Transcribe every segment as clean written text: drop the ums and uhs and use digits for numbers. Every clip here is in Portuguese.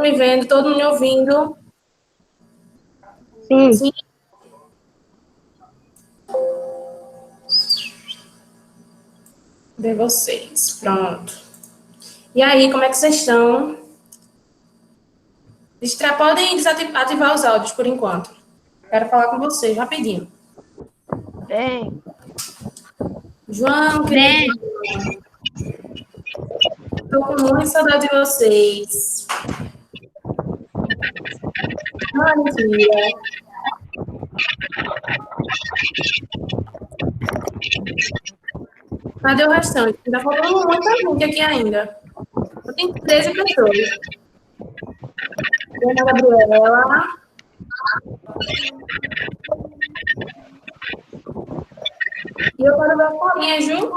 mundo me vendo? Todo mundo me ouvindo? Sim. Sim. Ver vocês. Pronto. E aí, como é que vocês estão? Podem ativar os áudios por enquanto. Quero falar com vocês rapidinho. Bem. João, querido. Estou com muita saudade de vocês. Maria. Cadê o restante? Ainda faltando muita gente aqui ainda. Eu tenho 13 pessoas. Ana Gabriela. E eu quero ver as carinhas, viu?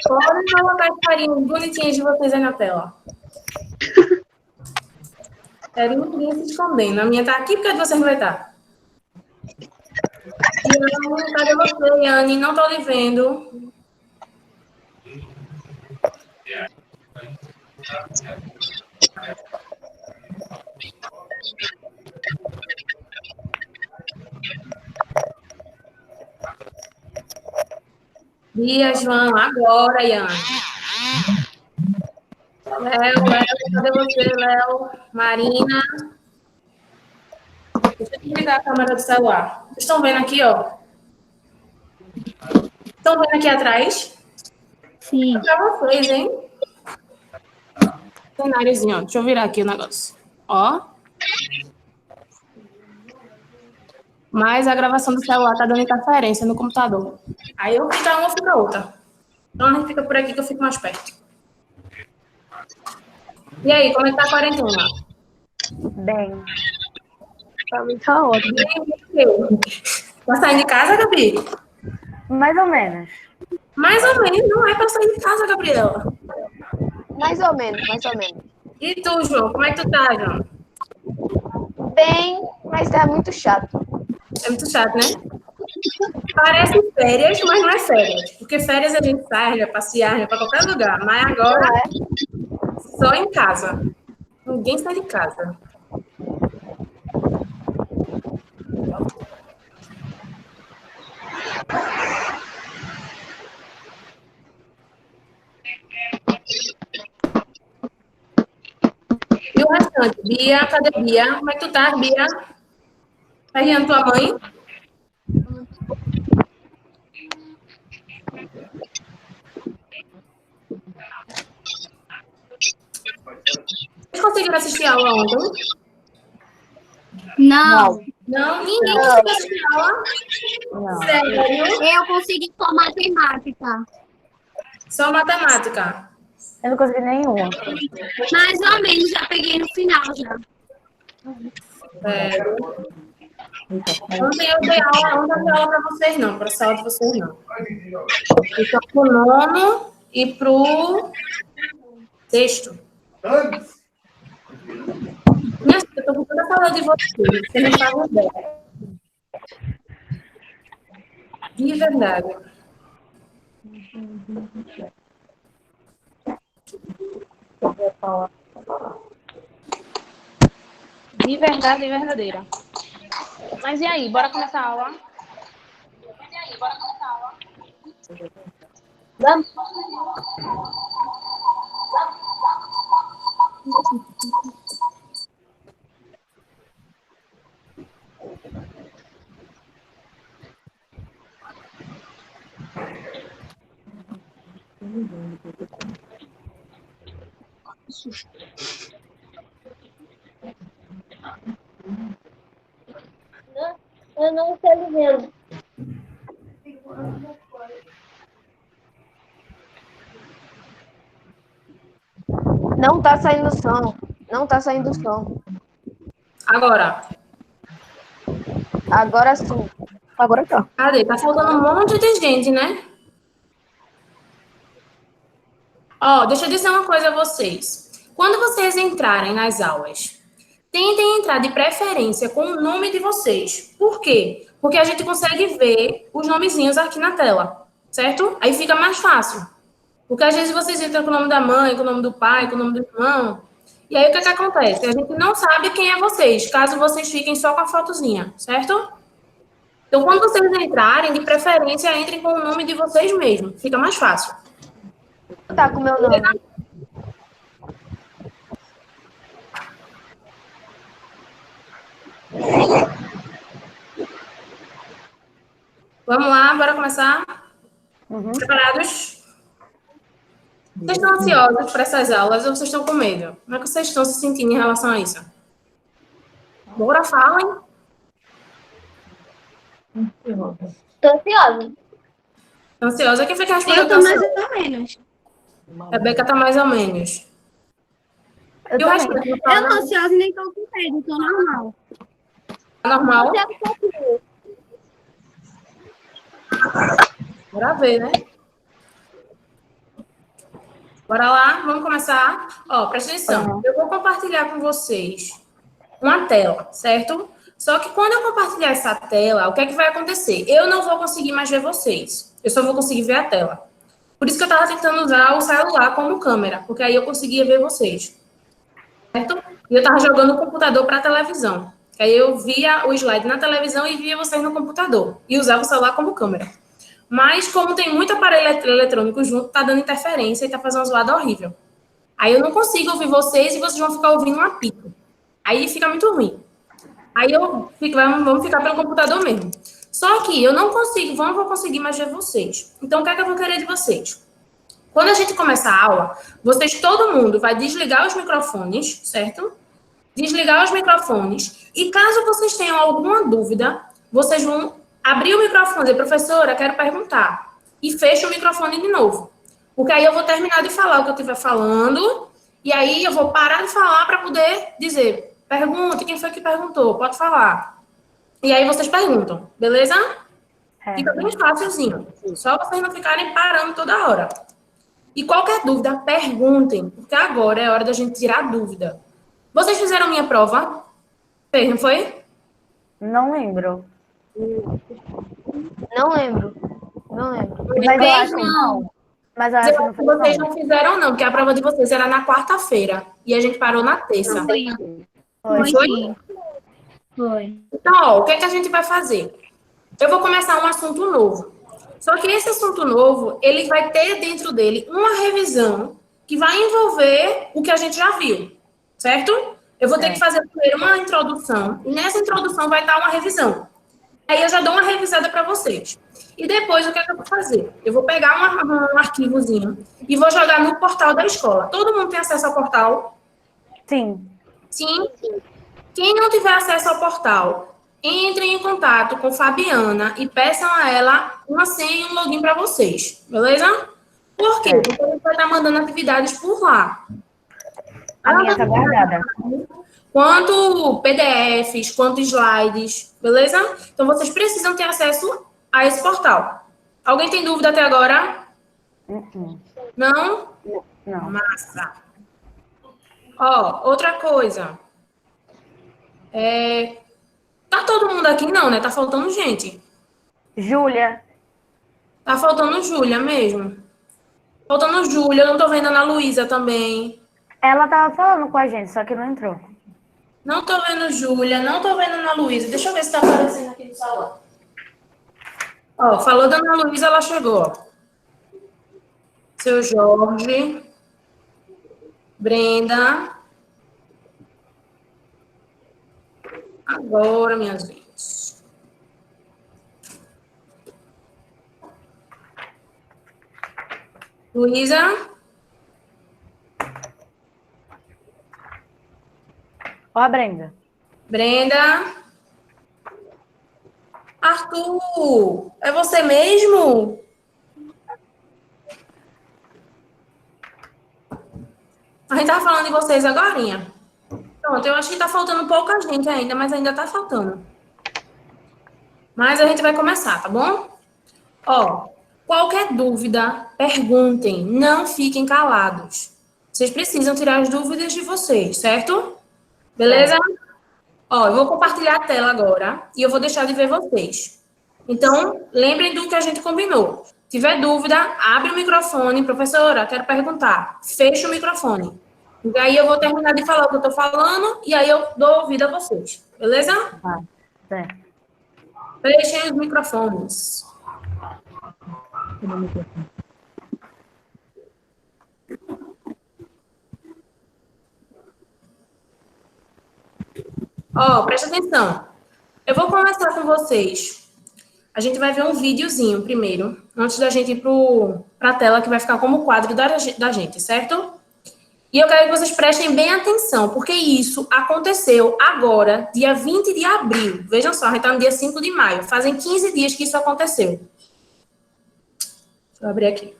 Podem colocar as carinhas bonitinhas de vocês aí na tela. Quero ninguém se escondendo. A minha tá aqui, porque a de vocês não vai estar. Yane, cadê você, Yane? Não tô lhe vendo. Bia, João, agora, Yane. Léo, cadê você, Léo? Marina. Deixa eu desligar a câmera do celular. Vocês estão vendo aqui, ó? Estão vendo aqui atrás? Sim. É pra vocês, hein? Cenáriozinho, ó. Deixa eu virar aqui o negócio. Ó. Mas a gravação do celular tá dando interferência no computador. Aí eu fico uma, fica outra. Então a gente fica por aqui que eu fico mais perto. E aí, como é que tá a quarentena? Bem. Pra mim tá ótimo. Tá saindo de casa, Gabi? Mais ou menos. Mais ou menos, não é pra sair de casa, Gabriela. Mais ou menos, mais ou menos. E tu, João? Como é que tu tá, João? Bem, mas tá muito chato. É muito chato, né? Parece férias, mas não é férias. Porque férias a gente sai, passear, pra qualquer lugar. Mas agora, só em casa. Ninguém sai de casa. E o restante? Bia, cadê Bia? Como é que tu tá, Bia? Tá rindo tua mãe? Vocês conseguiram assistir a aula ontem? Não. Não, ninguém conseguiu assistir a aula? Não. Sério? Eu consegui com matemática. Só matemática? Eu não consegui nenhuma. Mais ou menos, já peguei no final já. Sério? Ontem eu dei aula para vocês, não. Para a sala de vocês, não. Então, pro nono e pro sexto. Minha filha, eu tô com toda a sala de vocês. Você não faz ideia. De verdade. De verdade e verdadeira. Mas e aí, bora começar a aula? Vamos. Eu não estou vendo. Não tá saindo som. Não tá saindo som. Agora. Agora sim. Agora tá. Cadê? Tá faltando um monte de gente, né? Ó, deixa eu dizer uma coisa a vocês. Quando vocês entrarem nas aulas, tentem entrar de preferência com o nome de vocês. Por quê? Porque a gente consegue ver os nomezinhos aqui na tela, certo? Aí fica mais fácil. Porque às vezes vocês entram com o nome da mãe, com o nome do pai, com o nome do irmão. E aí o que acontece? A gente não sabe quem é vocês, caso vocês fiquem só com a fotozinha, certo? Então, quando vocês entrarem, de preferência, entrem com o nome de vocês mesmos. Fica mais fácil. Tá com o meu nome. Vamos lá, bora começar? Uhum. Preparados? Vocês estão ansiosos para essas aulas ou vocês estão com medo? Como é que vocês estão se sentindo em relação a isso? Bora, falem. Tô ansiosa. Ansiosa? Quem foi que respondeu? Eu tô mais ou menos. A Beca tá mais ou menos. Eu E o resto? também. Eu tô ansiosa e nem tô com medo, tô normal. Tá normal? Bora ver, né? Bora lá, vamos começar. Ó, presta atenção. Eu vou compartilhar com vocês uma tela, certo? Só que quando eu compartilhar essa tela, o que é que vai acontecer? Eu não vou conseguir mais ver vocês. Eu só vou conseguir ver a tela. Por isso que eu estava tentando usar o celular como câmera, porque aí eu conseguia ver vocês. Certo? E eu estava jogando o computador para a televisão. Aí eu via o slide na televisão e via vocês no computador. E usava o celular como câmera. Mas, como tem muito aparelho eletrônico junto, tá dando interferência e tá fazendo uma zoada horrível. Aí eu não consigo ouvir vocês e vocês vão ficar ouvindo um apito. Aí fica muito ruim. Aí vamos ficar pelo computador mesmo. Só que eu não vou conseguir mais ver vocês. Então, o que é que eu vou querer de vocês? Quando a gente começar a aula, todo mundo vai desligar os microfones, certo? Desligar os microfones. E caso vocês tenham alguma dúvida, vocês vão abrir o microfone e dizer, professora, quero perguntar. E fecha o microfone de novo. Porque aí eu vou terminar de falar o que eu estiver falando, e aí eu vou parar de falar para poder dizer, pergunte, quem foi que perguntou? Pode falar. E aí vocês perguntam, beleza? Fica bem fácilzinho. Só vocês não ficarem parando toda hora. E qualquer dúvida, perguntem, porque agora é hora da gente tirar dúvida. Vocês fizeram minha prova? Fez, não foi? Não lembro. Não lembro. Não lembro. Mas eu acho que não. Mas eu acho que não foi, Vocês não fizeram, não, porque a prova de vocês era na quarta-feira. E a gente parou na terça. Foi. Foi? Foi. Então, ó, o que é que a gente vai fazer? Eu vou começar um assunto novo. Só que esse assunto novo, ele vai ter dentro dele uma revisão que vai envolver o que a gente já viu, certo? Eu vou ter que fazer primeiro uma introdução, e nessa introdução vai estar uma revisão. Aí eu já dou uma revisada para vocês. E depois, o que é que eu vou fazer? Eu vou pegar um arquivozinho e vou jogar no portal da escola. Todo mundo tem acesso ao portal? Sim. Sim? Quem não tiver acesso ao portal, entrem em contato com Fabiana e peçam a ela uma senha e um login para vocês, beleza? Por quê? Porque a gente vai estar mandando atividades por lá. A minha tá guardada. Quanto PDFs, quanto slides, beleza? Então, vocês precisam ter acesso a esse portal. Alguém tem dúvida até agora? Não? Não. Massa. Ó, outra coisa. Tá todo mundo aqui? Não, né? Tá faltando gente. Júlia. Tá faltando Júlia mesmo. Faltando Júlia, eu não tô vendo a Ana Luísa também. Ela tava falando com a gente, só que não entrou. Não tô vendo Júlia, não tô vendo Ana Luísa. Deixa eu ver se tá aparecendo aqui no salão. Ó, falou da Ana Luísa, ela chegou. Ó. Seu Jorge. Brenda. Agora, minhas vidas. Luísa. Ó a Brenda. Brenda. Arthur, é você mesmo? A gente tava falando de vocês agorinha. Pronto, eu acho que tá faltando pouca gente ainda, mas ainda tá faltando. Mas a gente vai começar, tá bom? Ó, qualquer dúvida, perguntem, não fiquem calados. Vocês precisam tirar as dúvidas de vocês, certo? Beleza? Ó, eu vou compartilhar a tela agora e eu vou deixar de ver vocês. Então, lembrem do que a gente combinou. Tiver dúvida, abre o microfone. Professora, quero perguntar. Fecha o microfone. E aí eu vou terminar de falar o que eu estou falando e aí eu dou ouvido a vocês. Beleza? Tá, certo. Fechem os microfones. Ó, presta atenção. Eu vou começar com vocês. A gente vai ver um videozinho primeiro, antes da gente ir para a tela, que vai ficar como quadro da gente, certo? E eu quero que vocês prestem bem atenção, porque isso aconteceu agora, dia 20 de abril. Vejam só, a gente está no dia 5 de maio. Fazem 15 dias que isso aconteceu. Deixa eu abrir aqui.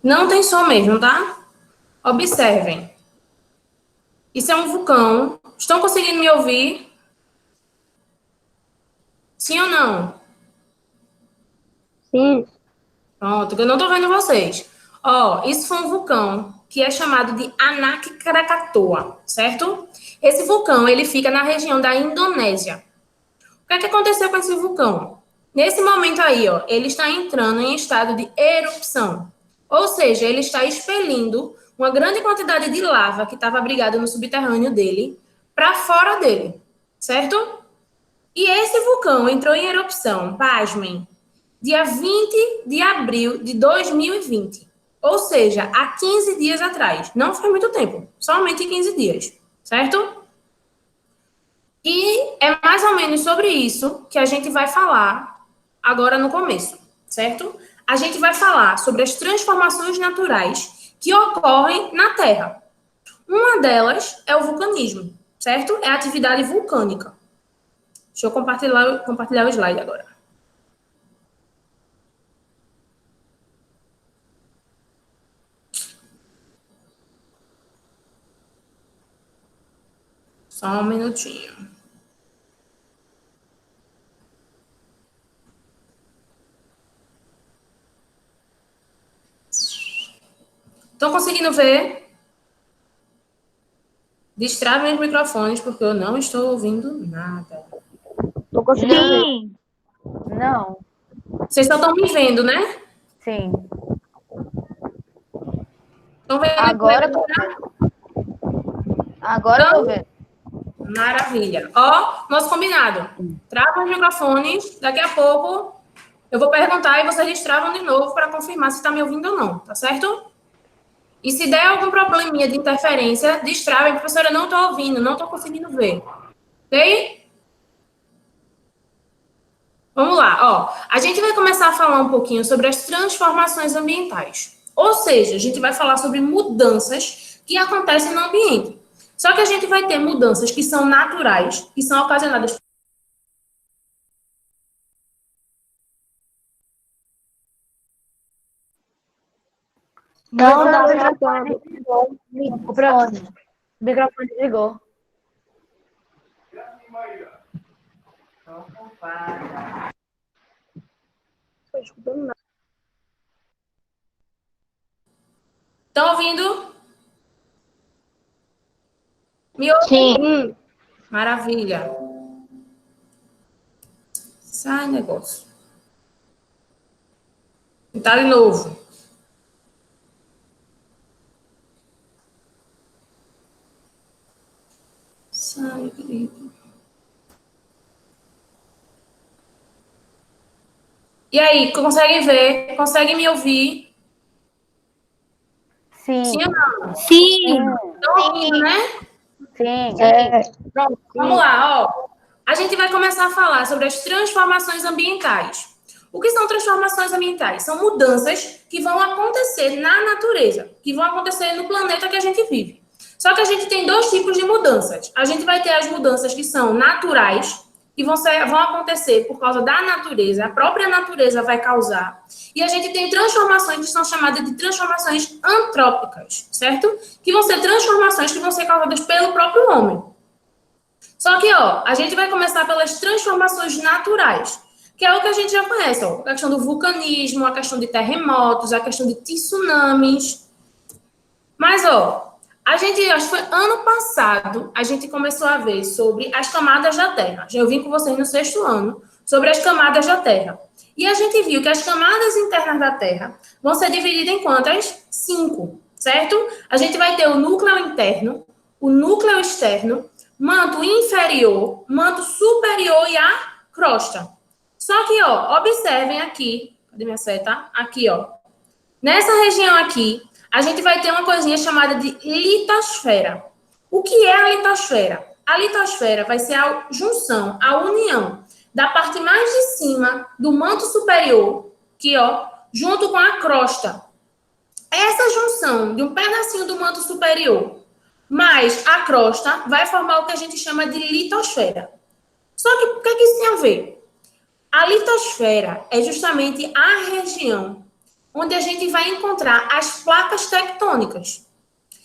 Não tem som mesmo, tá? Observem. Isso é um vulcão. Estão conseguindo me ouvir? Sim ou não? Sim. Pronto, eu não tô vendo vocês. Ó, isso foi um vulcão que é chamado de Anak Krakatoa, certo? Esse vulcão, ele fica na região da Indonésia. O que é que aconteceu com esse vulcão? Nesse momento aí, ó, ele está entrando em estado de erupção. Ou seja, ele está expelindo uma grande quantidade de lava que estava abrigada no subterrâneo dele para fora dele, certo? E esse vulcão entrou em erupção, pasmem, dia 20 de abril de 2020. Ou seja, há 15 dias atrás. Não faz muito tempo, somente 15 dias, certo? E é mais ou menos sobre isso que a gente vai falar agora no começo, certo? A gente vai falar sobre as transformações naturais que ocorrem na Terra. Uma delas é o vulcanismo, certo? É a atividade vulcânica. Deixa eu compartilhar o slide agora. Só um minutinho. Estão conseguindo ver? Destravem os microfones, porque eu não estou ouvindo nada. Tô conseguindo ver. Sim. Não, Vocês só estão me vendo, né? sim. Estão vendo? Agora eu tô vendo. Agora eu tô vendo. Maravilha. Ó, nosso combinado. Trava os microfones. Daqui a pouco eu vou perguntar e vocês destravam de novo para confirmar se está me ouvindo ou não, tá certo? E se der algum probleminha de interferência, destravem. Professora, não estou ouvindo, não estou conseguindo ver. Ok? Vamos lá, ó. A gente vai começar a falar um pouquinho sobre as transformações ambientais. Ou seja, a gente vai falar sobre mudanças que acontecem no ambiente. Só que a gente vai ter mudanças que são naturais, que são ocasionadas. Não, Não, tá não. tratando. O microfone desligou. Tô escutando nada. Estão ouvindo? Me ouvem? Sim. Maravilha. Sai, negócio. Tá de novo. Sai, querido. E aí, conseguem ver? Conseguem me ouvir? Sim, Sim ou não? Sim. Estão ouvindo, né? sim. É. Pronto, vamos lá, ó. A gente vai começar a falar sobre as transformações ambientais. O que são transformações ambientais? São mudanças que vão acontecer na natureza, que vão acontecer no planeta que a gente vive. Só que a gente tem dois tipos de mudanças. A gente vai ter as mudanças que são naturais, que vão acontecer por causa da natureza, a própria natureza vai causar. E a gente tem transformações que são chamadas de transformações antrópicas, certo? Que vão ser transformações que vão ser causadas pelo próprio homem. Só que, ó, a gente vai começar pelas transformações naturais, que é o que a gente já conhece, ó, a questão do vulcanismo, a questão de terremotos, a questão de tsunamis. Mas, ó, a gente, acho que foi ano passado, a gente começou a ver sobre as camadas da Terra. Já eu vim com vocês no 6º ano, sobre as camadas da Terra. E a gente viu que as camadas internas da Terra vão ser divididas em quantas? 5, certo? A gente vai ter o núcleo interno, o núcleo externo, manto inferior, manto superior e a crosta. Só que, ó, observem aqui, cadê minha seta? Aqui, ó. Nessa região aqui, a gente vai ter uma coisinha chamada de litosfera. O que é a litosfera? A litosfera vai ser a junção, a união da parte mais de cima do manto superior, aqui, ó, junto com a crosta. Essa junção de um pedacinho do manto superior mais a crosta vai formar o que a gente chama de litosfera. Só que o que isso tem a ver? A litosfera é justamente a região onde a gente vai encontrar as placas tectônicas.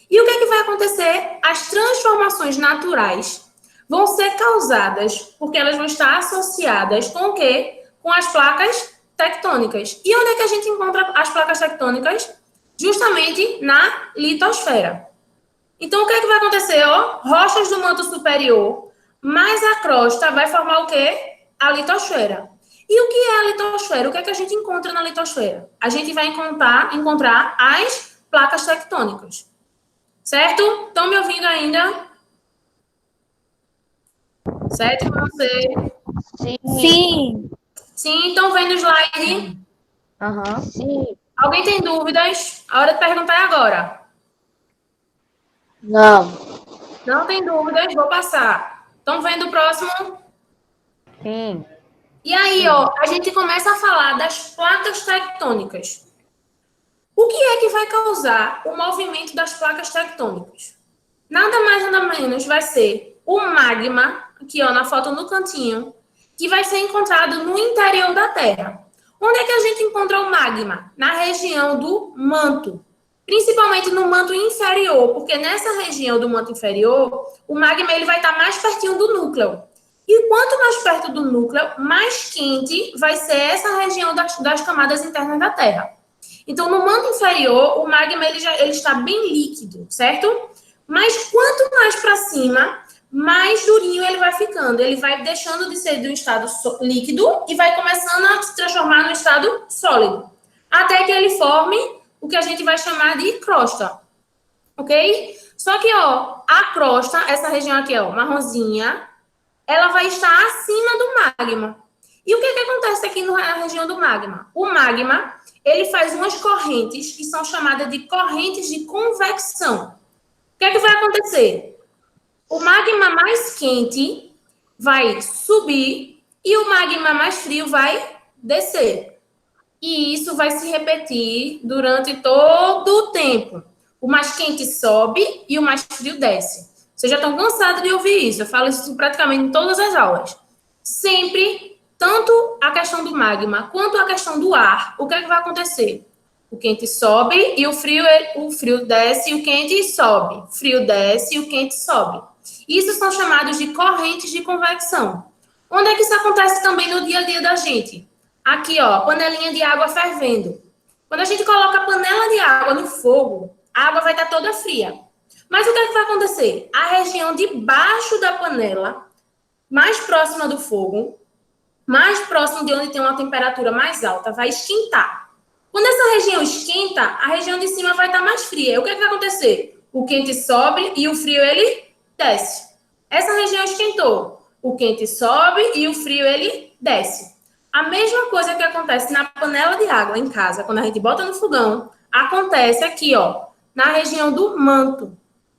E o que vai acontecer? As transformações naturais vão ser causadas porque elas vão estar associadas com o quê? Com as placas tectônicas. E onde é que a gente encontra as placas tectônicas? Justamente na litosfera. Então, o que vai acontecer? Ó, rochas do manto superior, mais a crosta vai formar o quê? A litosfera. E o que é a litosfera? O que a gente encontra na litosfera? A gente vai encontrar as placas tectônicas. Certo? Estão me ouvindo ainda? Certo para você? Sim. Sim, estão vendo o slide? Aham. Sim. Alguém tem dúvidas? A hora de perguntar é agora. Não. Não tem dúvidas, vou passar. Estão vendo o próximo? Sim. E aí, ó, a gente começa a falar das placas tectônicas. O que é que vai causar o movimento das placas tectônicas? Nada mais, nada menos vai ser o magma, aqui ó, na foto no cantinho, que vai ser encontrado no interior da Terra. Onde é que a gente encontra o magma? Na região do manto. Principalmente no manto inferior, porque nessa região do manto inferior, o magma ele vai estar mais pertinho do núcleo. E quanto mais perto do núcleo, mais quente vai ser essa região das camadas internas da Terra. Então, no manto inferior, o magma ele está bem líquido, certo? Mas quanto mais para cima, mais durinho ele vai ficando. Ele vai deixando de ser do estado líquido e vai começando a se transformar no estado sólido. Até que ele forme o que a gente vai chamar de crosta. Ok? Só que, ó, a crosta, essa região aqui, ó, marronzinha, ela vai estar acima do magma. E o que acontece aqui na região do magma? O magma, ele faz umas correntes que são chamadas de correntes de convecção. O que vai acontecer? O magma mais quente vai subir e o magma mais frio vai descer. E isso vai se repetir durante todo o tempo. O mais quente sobe e o mais frio desce. Vocês já estão cansados de ouvir isso. Eu falo isso praticamente em todas as aulas. Sempre, tanto a questão do magma quanto a questão do ar, o que vai acontecer? O quente sobe e o frio desce e o quente sobe. O frio desce e o quente sobe. Isso são chamados de correntes de convecção. Onde é que isso acontece também no dia a dia da gente? Aqui, ó, panelinha de água fervendo. Quando a gente coloca a panela de água no fogo, a água vai estar toda fria. Mas o que é que vai acontecer? A região de baixo da panela, mais próxima do fogo, mais próximo de onde tem uma temperatura mais alta, vai esquentar. Quando essa região esquenta, a região de cima vai estar mais fria. O que é que vai acontecer? O quente sobe e o frio, ele desce. Essa região esquentou. O quente sobe e o frio, ele desce. A mesma coisa que acontece na panela de água em casa, quando a gente bota no fogão, acontece aqui, ó, na região do manto.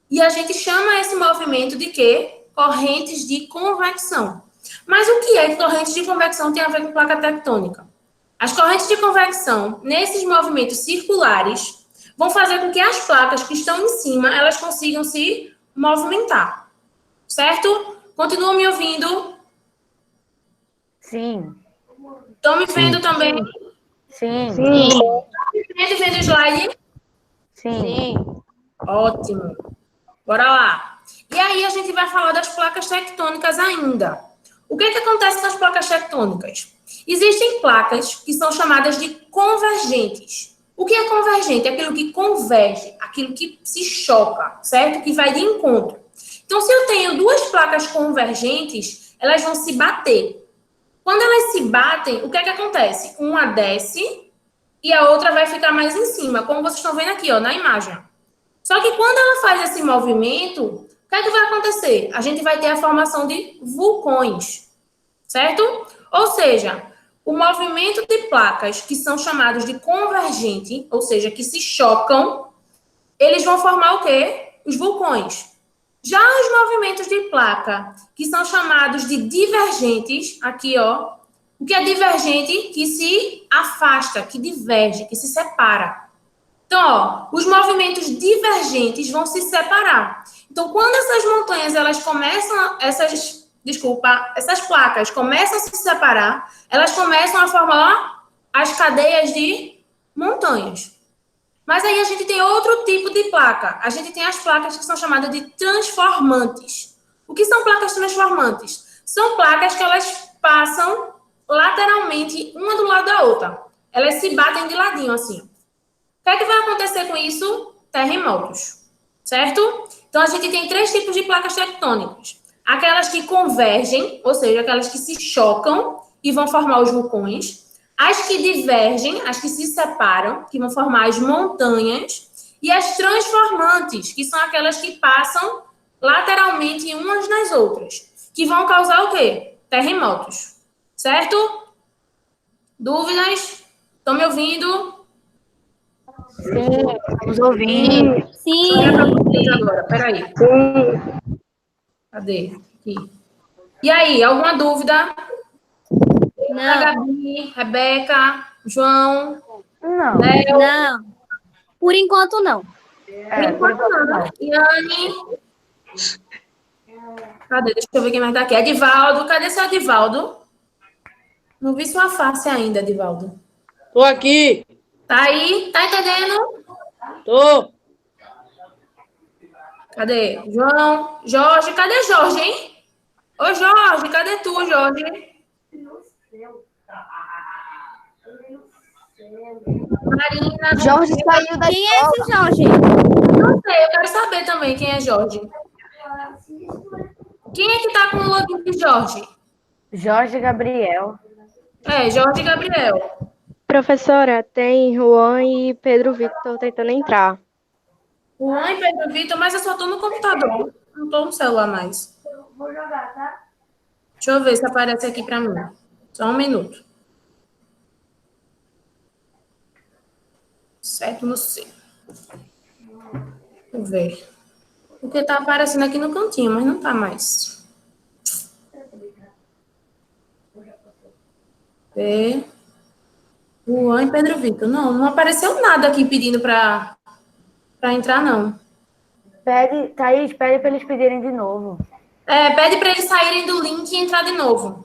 E a gente chama esse movimento de quê? Correntes de convecção. Mas o que é que correntes de convecção tem a ver com placa tectônica? As correntes de convecção, nesses movimentos circulares, vão fazer com que as placas que estão em cima, elas consigam se movimentar. Certo? Continuam me ouvindo? Sim. Estão me vendo também? Sim. Vendo o slide? Sim. Ótimo. Bora lá. E aí a gente vai falar das placas tectônicas ainda. O que acontece nas placas tectônicas? Existem placas que são chamadas de convergentes. O que é convergente? Aquilo que converge, aquilo que se choca, certo? Que vai de encontro. Então, se eu tenho duas placas convergentes, elas vão se bater. Quando elas se batem, o que acontece? Uma desce e a outra vai ficar mais em cima, como vocês estão vendo aqui, ó, na imagem. Só que quando ela faz esse movimento, o que vai acontecer? A gente vai ter a formação de vulcões, certo? Ou seja, o movimento de placas que são chamados de convergente, ou seja, que se chocam, eles vão formar o quê? Os vulcões. Já os movimentos de placa, que são chamados de divergentes, aqui, ó, o que é divergente? Que se afasta, que diverge, que se separa. Então, ó, os movimentos divergentes vão se separar. Então, quando essas montanhas, elas começam, essas placas começam a se separar, elas começam a formar as cadeias de montanhas. Mas aí a gente tem outro tipo de placa. A gente tem as placas que são chamadas de transformantes. O que são placas transformantes? São placas que elas passam lateralmente, uma do lado da outra. Elas se batem de ladinho, assim. O que é que vai acontecer com isso? Terremotos, certo? Então, a gente tem três tipos de placas tectônicas. Aquelas que convergem, ou seja, aquelas que se chocam e vão formar os vulcões. As que divergem, as que se separam, que vão formar as montanhas. E as transformantes, que são aquelas que passam lateralmente umas nas outras. Que vão causar o quê? Terremotos, certo? Dúvidas? Estão me ouvindo? Sim, estamos ouvindo. Deixa eu olhar para vocês agora, peraí. Cadê? Aqui. E aí, alguma dúvida? Não, Gabi, Rebeca, João, Não. Léo, não. Por enquanto, não. por enquanto não. Yane, cadê? Deixa eu ver quem mais tá aqui. Edivaldo, cadê seu Edivaldo? Não vi sua face ainda, Edivaldo. Tô aqui. Tá aí? Tá entendendo? Tô. Cadê? João, Jorge, cadê Jorge, hein? Ô, Jorge, cadê tu, Jorge? Marina, Jorge saiu da Quem é escola. esse Jorge? não sei, eu quero saber também quem é Jorge. Quem é que tá com o login de Jorge? Jorge Gabriel. É, Jorge Gabriel. Professora, tem Juan e Pedro Victor tentando entrar. Juan e Pedro Vitor, mas eu só tô no computador. Não tô no celular mais. Vou jogar, tá? Deixa eu ver se aparece aqui pra mim. Só um minuto. Certo no C. Vou ver. Porque tá aparecendo aqui no cantinho, mas não tá mais. Ver. Juan e Pedro Vitor. Não, não apareceu nada aqui pedindo pra entrar, não. Pede, Thaís, pede para eles pedirem de novo. É, pede pra eles saírem do link e entrar de novo.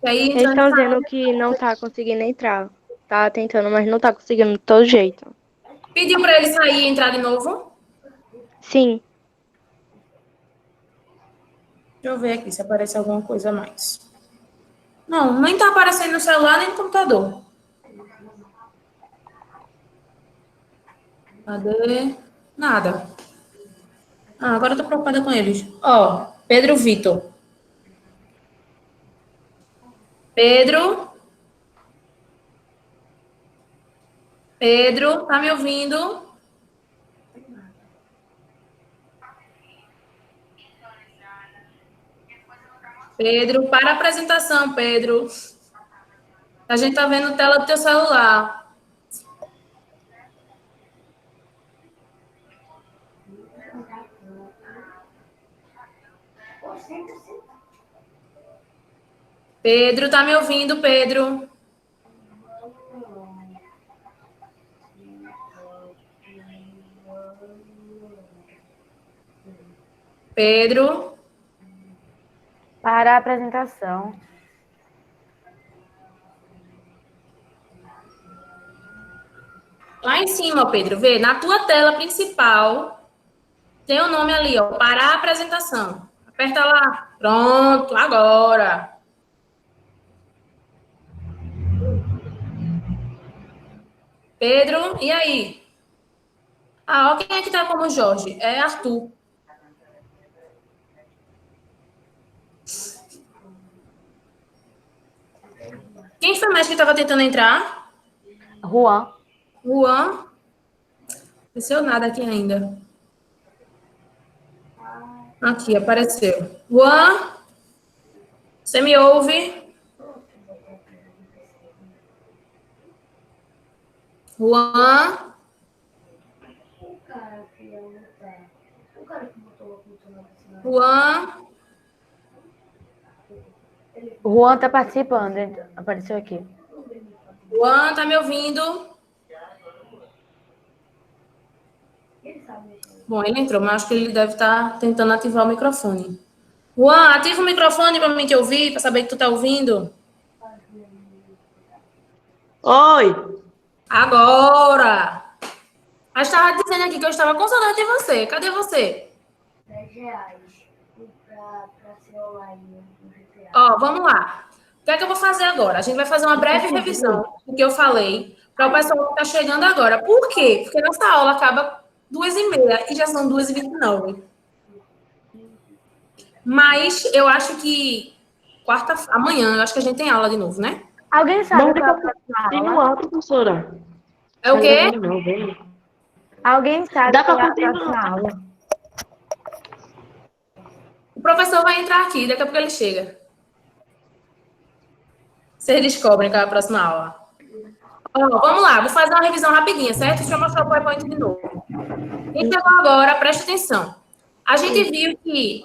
E aí, Eles estão dizendo que não tá conseguindo entrar. Tá tentando, mas não tá conseguindo de todo jeito. pediu pra ele sair e entrar de novo? Sim. Deixa eu ver aqui se aparece alguma coisa a mais. Não, nem tá aparecendo no celular nem no computador. Cadê? Nada. Ah, agora eu tô preocupada com eles. Ó, Pedro Vitor. Pedro? Pedro, tá me ouvindo? Pedro, para a apresentação, Pedro. A gente tá vendo a tela do teu celular. Pedro, tá me ouvindo, Pedro? Pedro? Para a apresentação. Lá em cima, ó, Pedro, vê, na tua tela principal, tem o nome ali, ó, para a apresentação. Aperta lá. Pronto, agora. Pedro, e aí? Ah, ó, quem é que tá como Jorge? É Arthur. Quem foi mais que estava tentando entrar? Juan. Juan? Não apareceu nada aqui ainda. Aqui, apareceu. Juan? Você me ouve? Juan? Juan? O Juan tá participando, ele apareceu aqui. Juan, tá me ouvindo? Bom, ele entrou, mas acho que ele deve estar tentando ativar o microfone. Juan, ativa o microfone para mim te ouvir, para saber que tu tá ouvindo. Oi. Agora! Eu estava dizendo aqui que eu estava com saudade de você. Cadê você? R$10 pra ser online no GTA. Ó, vamos lá. O que é que eu vou fazer agora? A gente vai fazer uma breve revisão do que eu falei para o pessoal que está chegando agora. Por quê? Porque nossa aula acaba 2h30 e já são 2h29. Mas eu acho que amanhã, eu acho que a gente tem aula de novo, né? Alguém sabe Não, qual é a próxima tem um aula? alto, professora. É o quê? Não, vem. Alguém sabe Dá pra qual é a continuar. próxima aula? O professor vai entrar aqui, daqui a pouco ele chega. Vocês descobrem qual é a próxima aula. Ó, vamos lá, vou fazer uma revisão rapidinha, certo? Deixa eu mostrar o PowerPoint de novo. Quem chegou agora, preste atenção. A gente viu que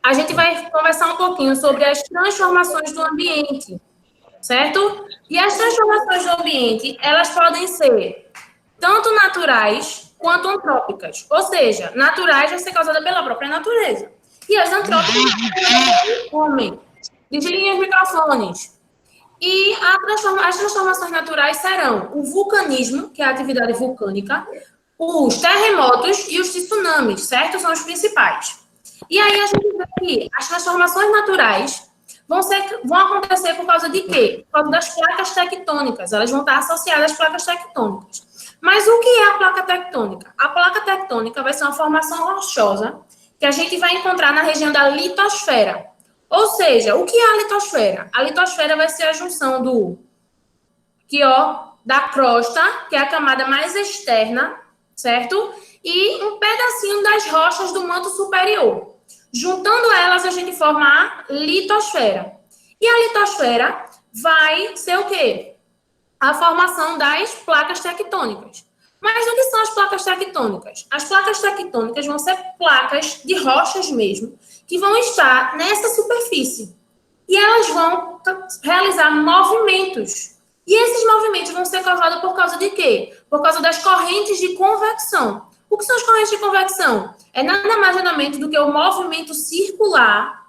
a gente vai conversar um pouquinho sobre as transformações do ambiente, certo? E as transformações do ambiente, elas podem ser tanto naturais quanto antrópicas. Ou seja, naturais vai ser causada pela própria natureza. E as antrópicas pelo homem. Desliguem os microfones. E as transformações naturais serão o vulcanismo, que é a atividade vulcânica, os terremotos e os tsunamis, certo? São os principais. E aí a gente vê que as transformações naturais vão acontecer por causa de quê? Por causa das placas tectônicas. Elas vão estar associadas às placas tectônicas. Mas o que é a placa tectônica? A placa tectônica vai ser uma formação rochosa que a gente vai encontrar na região da litosfera. Ou seja, o que é a litosfera? A litosfera vai ser a junção da crosta, que é a camada mais externa, certo? E um pedacinho das rochas do manto superior. Juntando elas, a gente forma a litosfera. E a litosfera vai ser o quê? A formação das placas tectônicas. Mas o que são as placas tectônicas? As placas tectônicas vão ser placas de rochas mesmo, que vão estar nessa superfície. E elas vão realizar movimentos. E esses movimentos vão ser causados por causa de quê? Por causa das correntes de convecção. O que são as correntes de convecção? É nada mais nada menos do que o movimento circular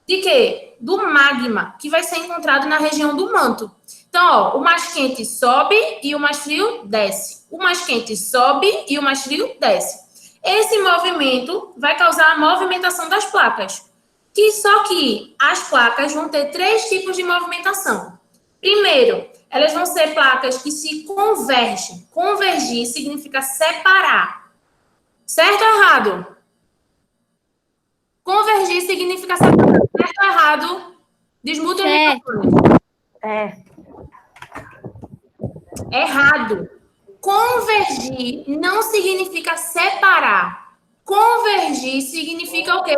de quê? Do magma, que vai ser encontrado na região do manto. Então, ó, o mais quente sobe e o mais frio desce. O mais quente sobe e o mais frio desce. Esse movimento vai causar a movimentação das placas. Só que as placas vão ter 3 tipos de movimentação. Primeiro, elas vão ser placas que se convergem. Convergir significa separar. Certo ou errado? Convergir significa separar. Certo ou errado? Desmuta o microfone. Errado. Convergir não significa separar. Convergir significa o quê?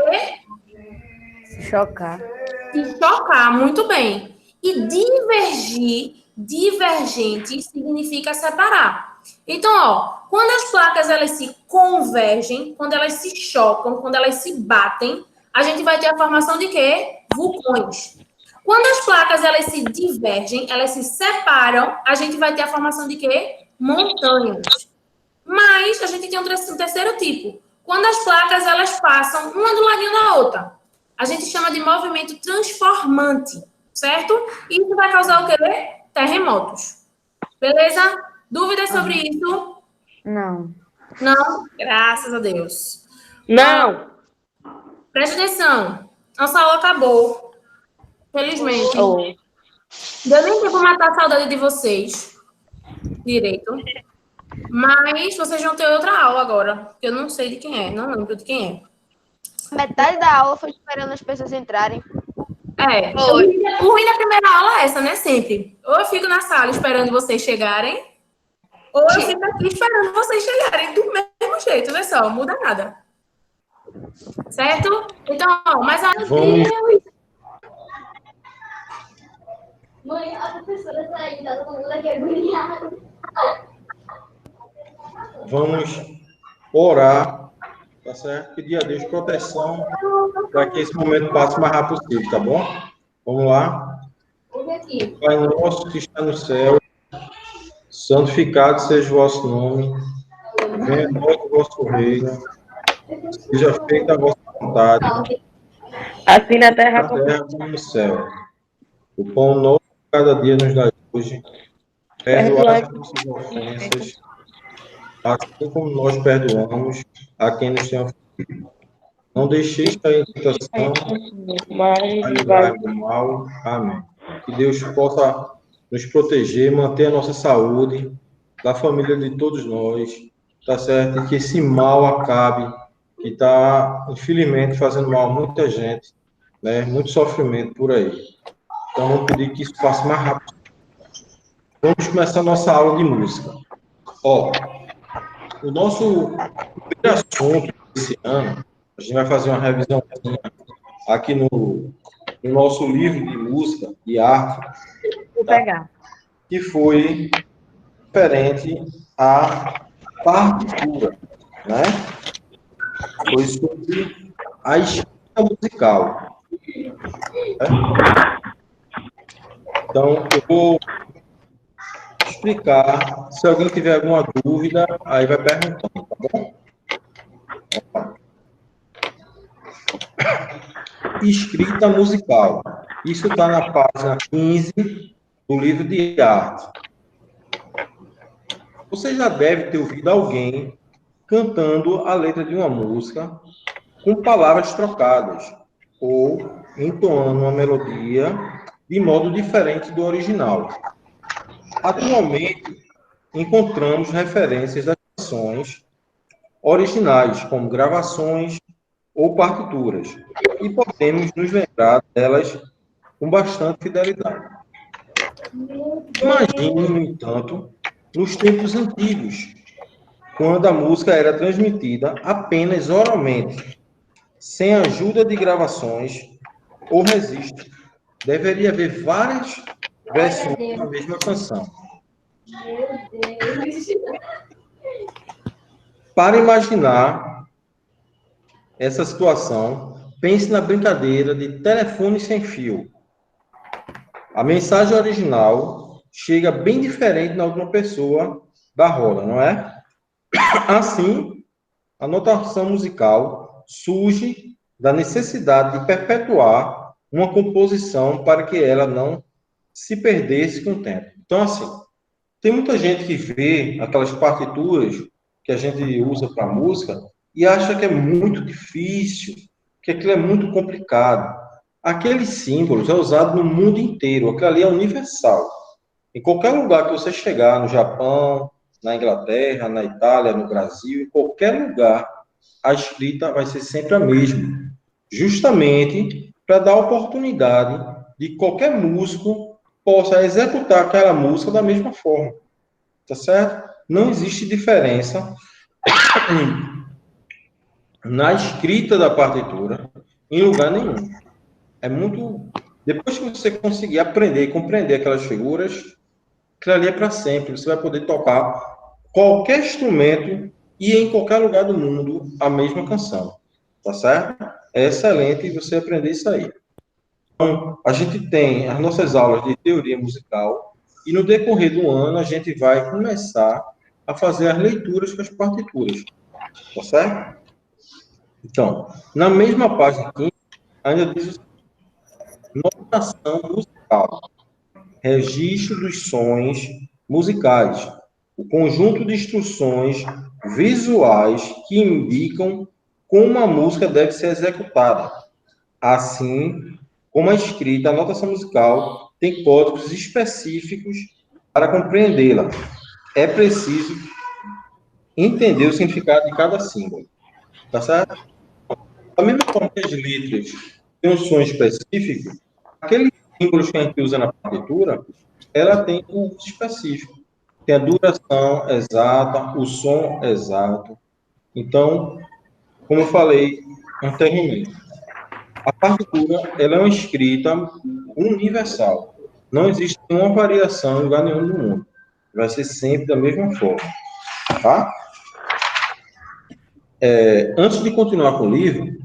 Chocar. Se chocar, muito bem. E divergir, divergente, significa separar. Então, ó, quando as placas elas se convergem, quando elas se chocam, quando elas se batem, a gente vai ter a formação de quê? Vulcões. Quando as placas elas se divergem, elas se separam, a gente vai ter a formação de quê? Montanhas. Mas a gente tem um terceiro tipo. Quando as placas elas passam uma do ladinho da outra, a gente chama de movimento transformante, certo? E isso vai causar o quê? Terremotos. Beleza? Dúvidas sobre isso? Não. Não? Graças a Deus. Não. Preste atenção. Nossa aula acabou. Felizmente. Oh. Deu nem tempo pra matar a saudade de vocês. Direito. Mas vocês vão ter outra aula agora. Que eu não sei de quem é. Não lembro de quem é. Metade da aula foi esperando as pessoas entrarem. É. O ruim da primeira aula é essa, né? Sempre. Ou eu fico na sala esperando vocês chegarem, ou eu fico aqui esperando vocês chegarem do mesmo jeito, vê só, muda nada. Certo? Então, ó, mas Vamos. Mãe, a professora tá aí, tá todo mundo aqui agoniado. Vamos orar, tá certo? Pedir a Deus proteção para que esse momento passe o mais rápido possível, tá bom? Vamos lá. Pai nosso que está no céu, santificado seja o vosso nome, venha a nós o vosso reino, seja feita a vossa vontade, Assim na terra na como terra como no céu. O pão nosso cada dia nos dá hoje, perdoai as nossas ofensas, assim como nós perdoamos a quem nos tem ofendido. Não deixeis cair em tentação, mas livrai-nos do mal. Amém. Que Deus possa nos proteger, manter a nossa saúde, da família de todos nós, tá certo? E que esse mal acabe, que está, infelizmente, fazendo mal a muita gente, né? Muito sofrimento por aí. Então, vamos pedir que isso passe mais rápido. Vamos começar a nossa aula de música. Ó, o nosso primeiro assunto desse ano, a gente vai fazer uma revisão aqui no nosso livro de música e arte, Vou pegar. que foi referente à partitura, né? Foi sobre a escrita musical. Né? Então, eu vou explicar. Se alguém tiver alguma dúvida, aí vai perguntando, tá bom? Escrita musical. Isso está na página 15 do livro de arte. Você já deve ter ouvido alguém cantando a letra de uma música com palavras trocadas ou entoando uma melodia de modo diferente do original. Atualmente, encontramos referências das canções originais, como gravações ou partituras, e podemos nos lembrar delas com bastante fidelidade. Imagine, no entanto, nos tempos antigos, quando a música era transmitida apenas oralmente, sem ajuda de gravações ou registro. Deveria haver várias versões da mesma canção. Para imaginar essa situação, pense na brincadeira de telefone sem fio. A mensagem original chega bem diferente na última pessoa da roda, não é? Assim, a notação musical surge da necessidade de perpetuar uma composição para que ela não se perdesse com o tempo. Então, assim, tem muita gente que vê aquelas partituras que a gente usa para música e acha que é muito difícil, que aquilo é muito complicado. Aqueles símbolos é usado no mundo inteiro, aquilo ali é universal. Em qualquer lugar que você chegar, no Japão, na Inglaterra, na Itália, no Brasil, em qualquer lugar, a escrita vai ser sempre a mesma. Justamente para dar oportunidade de qualquer músico possa executar aquela música da mesma forma. Tá certo? Não existe diferença na escrita da partitura em lugar nenhum. É muito... Depois que você conseguir aprender e compreender aquelas figuras, aquilo ali é para sempre. Você vai poder tocar qualquer instrumento e em qualquer lugar do mundo a mesma canção. Tá certo? É excelente você aprender isso aí. Então, a gente tem as nossas aulas de teoria musical e no decorrer do ano a gente vai começar a fazer as leituras com as partituras. Tá certo? Então, na mesma página 15, ainda diz o seguinte: notação musical. Registro dos sons musicais. o conjunto de instruções visuais que indicam como a música deve ser executada. Assim como a escrita, a notação musical tem códigos específicos para compreendê-la. É preciso entender o significado de cada símbolo. Tá certo? Da mesma forma que as letras têm um som específico, aqueles símbolos que a gente usa na partitura, ela tem um específico. Tem a duração exata, o som exato. Então, como eu falei anteriormente, a partitura ela é uma escrita universal. Não existe nenhuma variação em lugar nenhum do mundo. Vai ser sempre da mesma forma. Tá? Antes de continuar com o livro,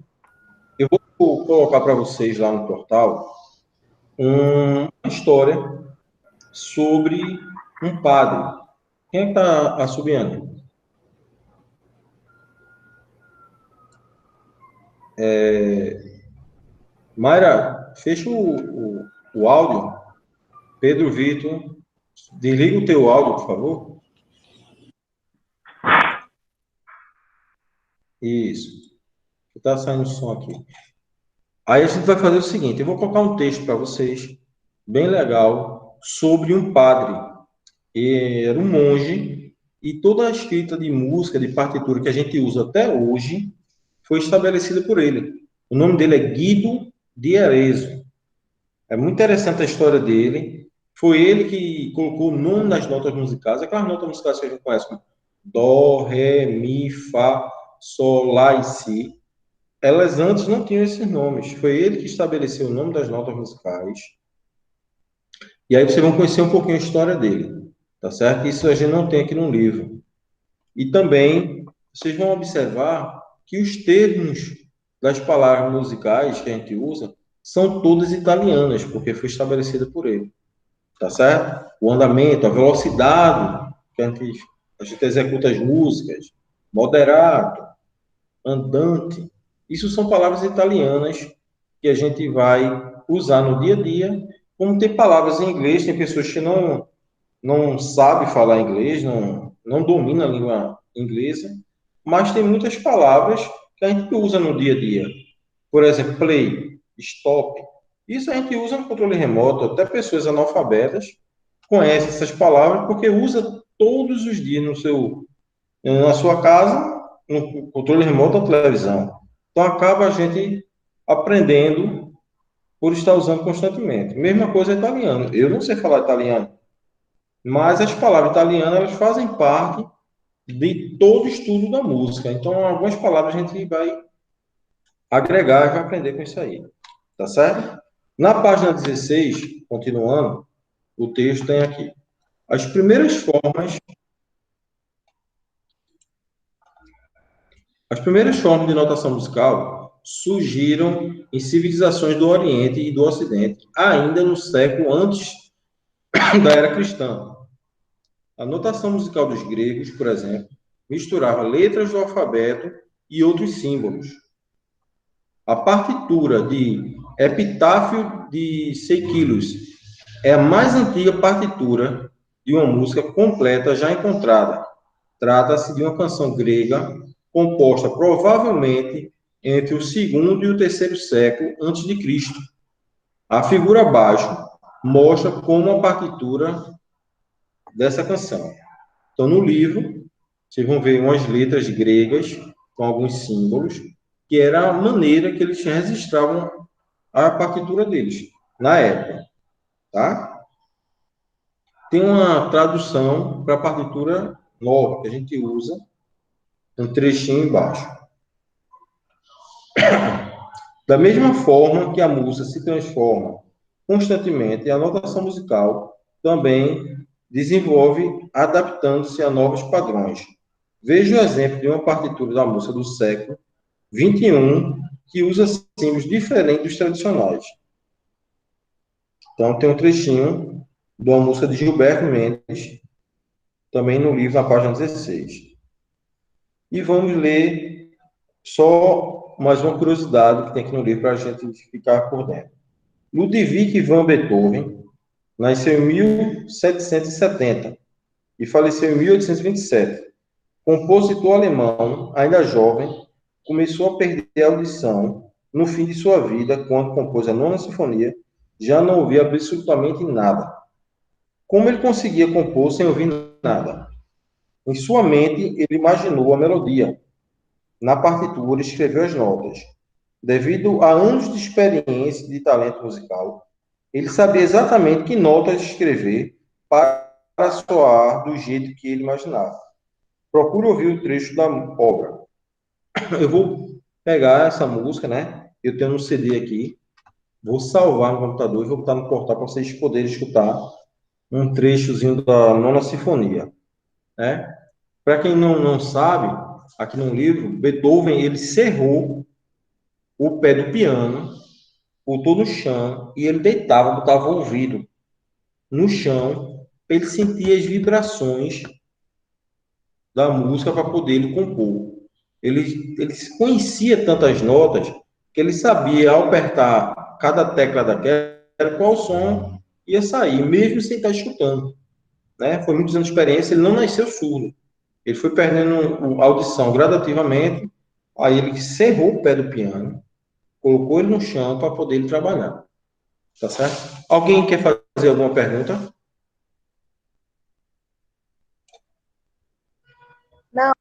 eu vou colocar para vocês lá no portal uma história sobre um padre. Quem é que está assobiando? Mayra, fecha o áudio. Pedro Vitor, desliga o teu áudio, por favor. Isso. Está saindo som aqui. Aí a gente vai fazer o seguinte, eu vou colocar um texto para vocês, bem legal, sobre um padre. Era um monge, e toda a escrita de música, de partitura que a gente usa até hoje, foi estabelecida por ele. O nome dele é Guido de Arezzo. É muito interessante a história dele. Foi ele que colocou o nome nas notas musicais, aquelas notas musicais que a gente conhece como Dó, Ré, Mi, Fá, Sol, Lá e Si. Elas antes não tinham esses nomes. Foi ele que estabeleceu o nome das notas musicais. E aí vocês vão conhecer um pouquinho a história dele. Tá certo? Isso a gente não tem aqui no livro. E também, vocês vão observar que os termos das palavras musicais que a gente usa são todas italianas, porque foi estabelecida por ele. Tá certo? O andamento, a velocidade que a gente executa as músicas, moderato, andante, isso são palavras italianas que a gente vai usar no dia a dia, como tem palavras em inglês, tem pessoas que não sabem falar inglês, não dominam a língua inglesa, mas tem muitas palavras que a gente usa no dia a dia. Por exemplo, play, stop. Isso a gente usa no controle remoto, até pessoas analfabetas conhecem essas palavras porque usa todos os dias na sua casa, no controle remoto da televisão. Então acaba a gente aprendendo por estar usando constantemente. Mesma coisa italiano. Eu não sei falar italiano, mas as palavras italianas elas fazem parte de todo o estudo da música. Então algumas palavras a gente vai agregar e vai aprender com isso aí. Tá certo? Na página 16, continuando, o texto tem aqui. As primeiras formas de notação musical surgiram em civilizações do Oriente e do Ocidente, ainda no século antes da era cristã. A notação musical dos gregos, por exemplo, misturava letras do alfabeto e outros símbolos. A partitura de Epitáfio de Seikilos é a mais antiga partitura de uma música completa já encontrada. Trata-se de uma canção grega composta provavelmente entre o segundo e o terceiro século antes de Cristo. A figura abaixo mostra como a partitura dessa canção. Então, no livro, vocês vão ver umas letras gregas com alguns símbolos, que era a maneira que eles registravam a partitura deles na época, tá? Tem uma tradução para a partitura nova que a gente usa, um trechinho embaixo. Da mesma forma que a música se transforma constantemente, a notação musical também desenvolve adaptando-se a novos padrões. Veja o exemplo de uma partitura da música do século XXI que usa símbolos diferentes dos tradicionais. Então, tem um trechinho de uma música de Gilberto Mendes, também no livro, na página 16. E vamos ler só mais uma curiosidade que tem aqui no livro para a gente ficar por dentro. Ludwig van Beethoven nasceu em 1770 e faleceu em 1827. Compositor alemão, ainda jovem, começou a perder a audição no fim de sua vida, quando compôs a Nona Sinfonia, já não ouvia absolutamente nada. Como ele conseguia compor sem ouvir nada? Em sua mente, ele imaginou a melodia. Na partitura, escreveu as notas. Devido a anos de experiência e de talento musical, ele sabia exatamente que notas escrever para soar do jeito que ele imaginava. Procure ouvir o trecho da obra. Eu vou pegar essa música, né? Eu tenho um CD aqui, vou salvar no computador e vou botar no portal para vocês poderem escutar um trechozinho da Nona Sinfonia, né? Para quem não sabe, aqui no livro, Beethoven, ele cerrou o pé do piano, botou no chão e ele deitava, botava o ouvido no chão, para ele sentir as vibrações da música para poder ele compor. Ele conhecia tantas notas que ele sabia, ao apertar cada tecla daquela, qual som ia sair, mesmo sem estar escutando. Né? Foi muitos anos de experiência, ele não nasceu surdo. Ele foi perdendo a audição gradativamente, aí ele cerrou o pé do piano, colocou ele no chão para poder ele trabalhar. Tá certo? Alguém quer fazer alguma pergunta? Não.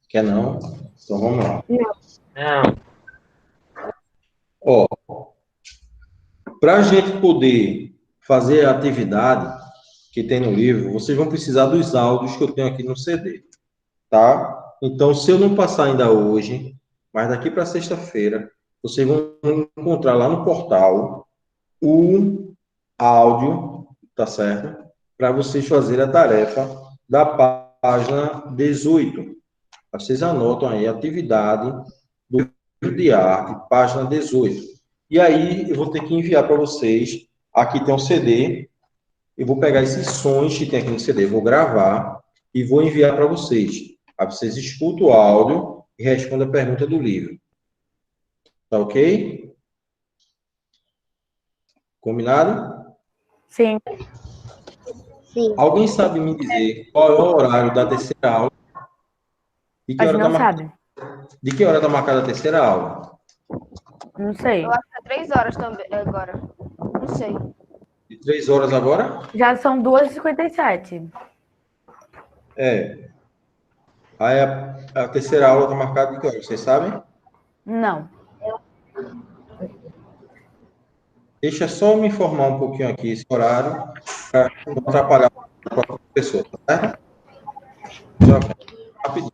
Quer não? Então vamos lá. Não. Ó, para a gente poder fazer a atividade que tem no livro, vocês vão precisar dos áudios que eu tenho aqui no CD, tá? Então, se eu não passar ainda hoje, mas daqui para sexta-feira, vocês vão encontrar lá no portal o áudio, tá certo? Para vocês fazerem a tarefa da página 18. Vocês anotam aí, atividade do livro de arte, página 18. E aí, eu vou ter que enviar para vocês. Aqui tem um CD. Eu vou pegar esses sons que tem aqui no CD, vou gravar e vou enviar para vocês. Aí vocês escutam o áudio e respondem a pergunta do livro. Tá ok? Combinado? Sim. Sim. Alguém sabe me dizer qual é o horário da terceira aula? De que A hora gente está não sabe. De que hora tá marcada a terceira aula? Não sei. Eu acho que é 3 horas também agora. Não sei. De 3 horas agora? Já são 2h57. É. Aí a terceira aula está marcada de que hora? Vocês sabem? Não. Deixa só me informar um pouquinho aqui esse horário, para não atrapalhar a própria pessoa, tá certo? Já, rapidinho.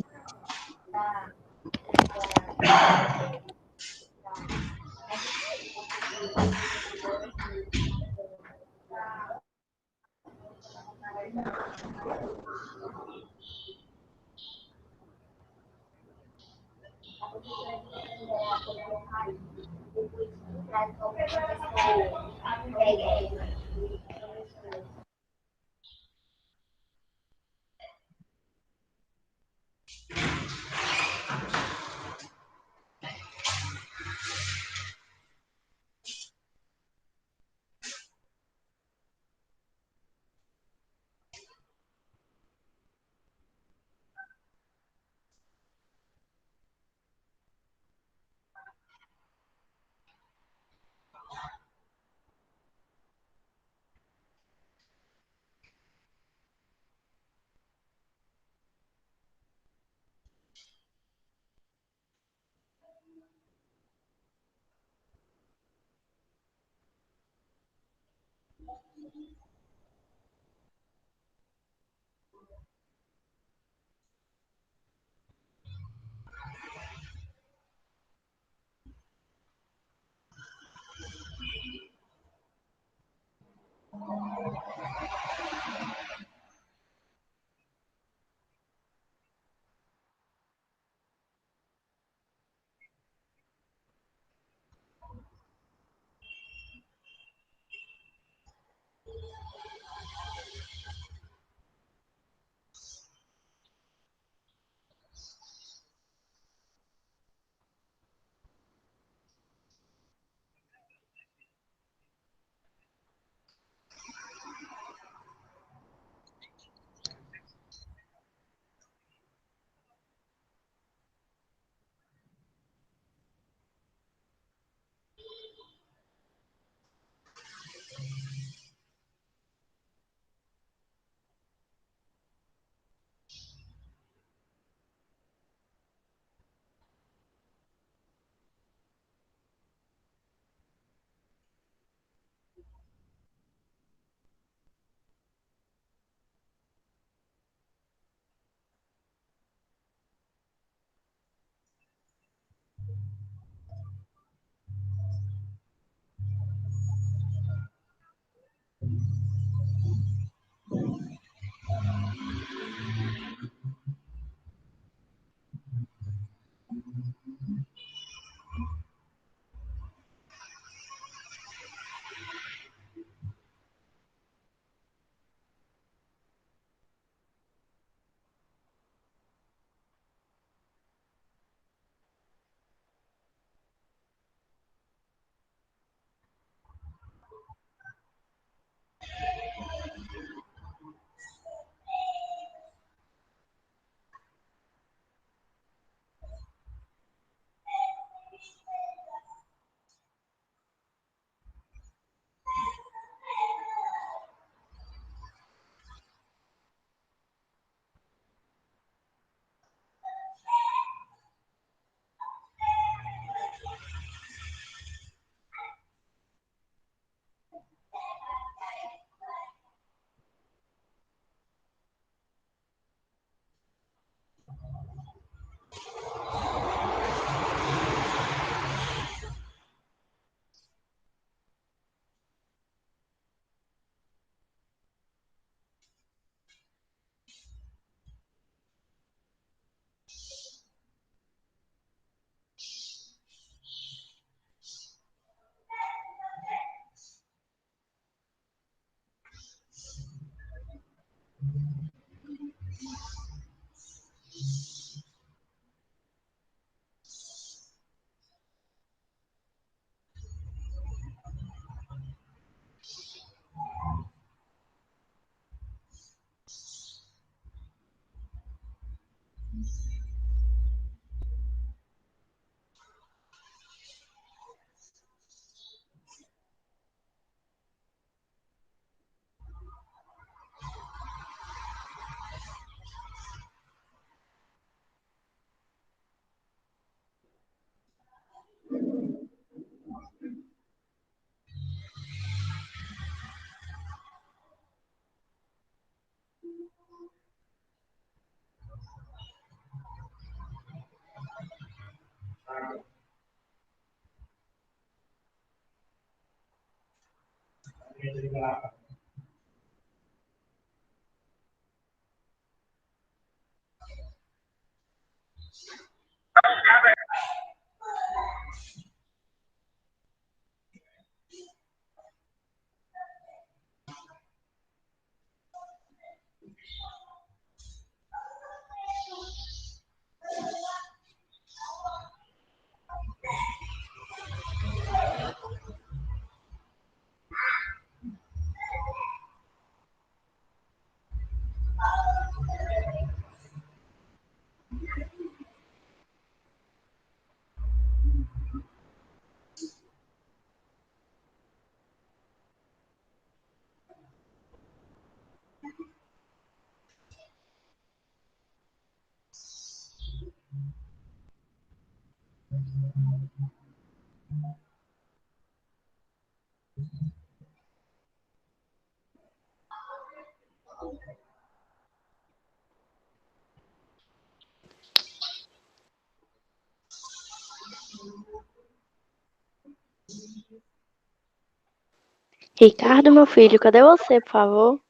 Ricardo, meu filho, cadê você, por favor?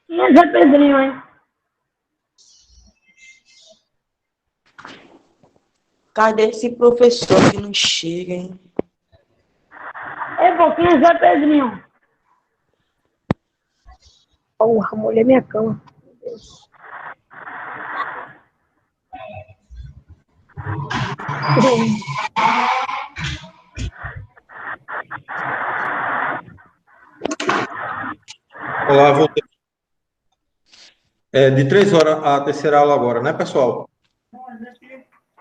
Mas é Pedrinho, hein? Cadê esse professor que não chega, hein? É pouquinho, Zé Pedrinho. Porra, molhei minha cama. Olá, voltei. É de 3 horas a terceira aula agora, né, pessoal?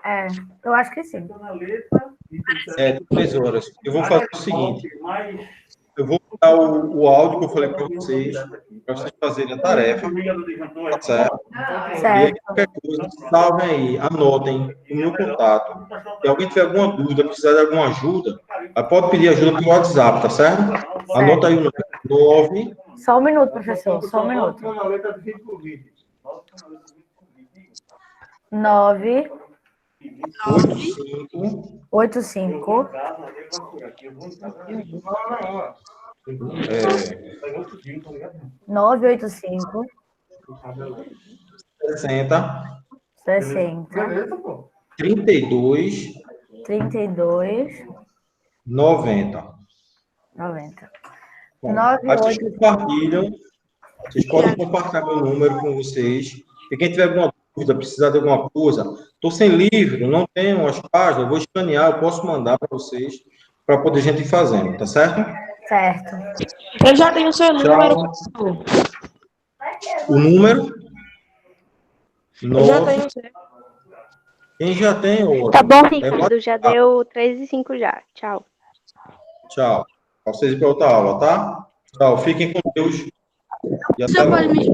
É, eu acho que sim. É de 3 horas. Eu vou fazer o seguinte. Eu vou dar o áudio que eu falei para vocês fazerem a tarefa, tá certo? E aí, Certo. qualquer coisa, salvem aí, anotem o meu contato. Se alguém tiver alguma dúvida, precisar de alguma ajuda, pode pedir ajuda pelo WhatsApp, tá certo? Anota aí o número 9, Só um minuto, professor. Só um minuto. 9, 85, 85, 985, 60, 60, 32, 32, 90. 90. Bom, 9, aí vocês 8, compartilham, vocês podem compartilhar meu número com vocês. E quem tiver alguma dúvida, precisar de alguma coisa, estou sem livro, não tenho as páginas, eu vou escanear, eu posso mandar para vocês, para poder a gente ir fazendo, tá certo? certo. Eu já tenho o seu número, Tchau. professor. O número? Eu já 9. tenho o seu. Quem já tem, ótimo. Tá bom, É Ricardo, já WhatsApp. deu 3 e 5 já. Tchau. Tchau. Para vocês ir para outra aula, tá? Tchau. Fiquem com Deus. E até Você pode logo. me